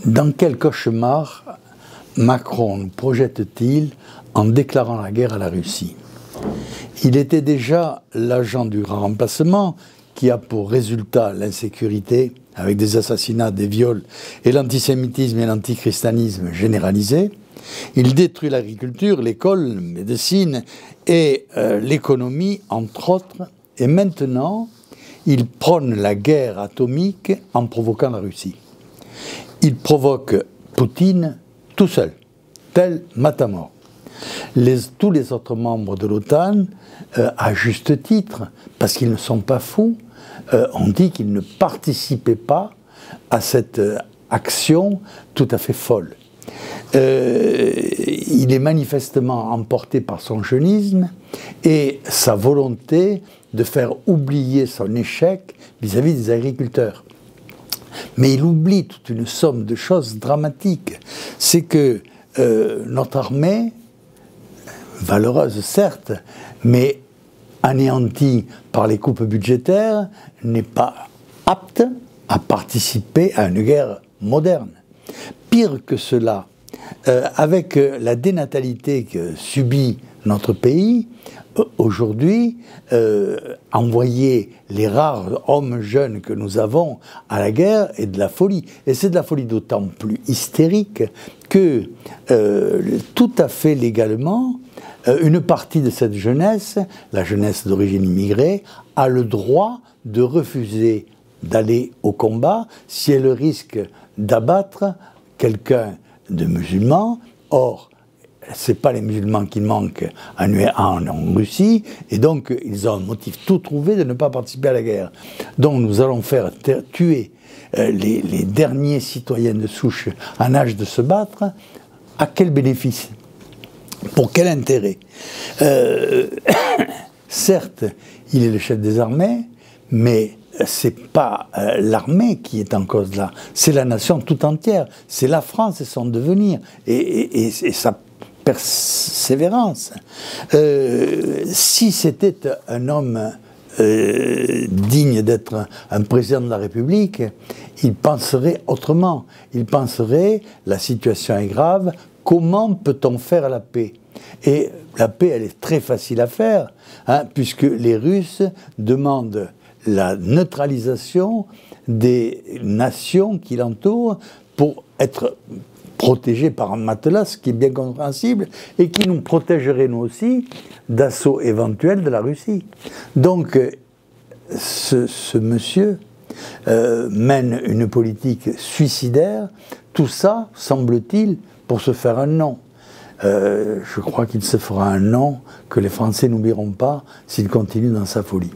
Dans quel cauchemar Macron projette-t-il en déclarant la guerre à la Russie? Il était déjà l'agent du grand remplacement qui a pour résultat l'insécurité avec des assassinats, des viols et l'antisémitisme et l'antichristianisme généralisé. Il détruit l'agriculture, l'école, la médecine et l'économie, entre autres. Et maintenant, il prône la guerre atomique en provoquant la Russie. Il provoque Poutine tout seul, tel Matamor. Tous les autres membres de l'OTAN, à juste titre, parce qu'ils ne sont pas fous, ont dit qu'ils ne participaient pas à cette action tout à fait folle. Il est manifestement emporté par son jeunisme et sa volonté de faire oublier son échec vis-à-vis des agriculteurs. Mais il oublie toute une somme de choses dramatiques. C'est que notre armée, valeureuse certes, mais anéantie par les coupes budgétaires, n'est pas apte à participer à une guerre moderne. Pire que cela, avec la dénatalité que subit notre pays, aujourd'hui, envoyer les rares hommes jeunes que nous avons à la guerre est de la folie. Et c'est de la folie d'autant plus hystérique que, tout à fait légalement, une partie de cette jeunesse, la jeunesse d'origine immigrée, a le droit de refuser d'aller au combat si elle risque d'abattre quelqu'un de musulman. Or, ce n'est pas les musulmans qui manquent en Russie, et donc ils ont un motif tout trouvé de ne pas participer à la guerre. Donc nous allons faire tuer les derniers citoyens de souche en âge de se battre. À quel bénéfice? Pour quel intérêt? Certes, il est le chef des armées, mais c'est pas l'armée qui est en cause là, c'est la nation tout entière, c'est la France et son devenir, et sa persévérance. Si c'était un homme digne d'être un président de la République, il penserait autrement. Il penserait, la situation est grave, comment peut-on faire la paix? Et la paix, elle est très facile à faire, hein, puisque les Russes demandent la neutralisation des nations qui l'entourent pour être protégés par un matelas, ce qui est bien compréhensible, et qui nous protégerait nous aussi d'assaut éventuel de la Russie. Donc, ce monsieur mène une politique suicidaire, tout ça, semble-t-il, pour se faire un nom. Je crois qu'il se fera un nom que les Français n'oublieront pas s'il continue dans sa folie.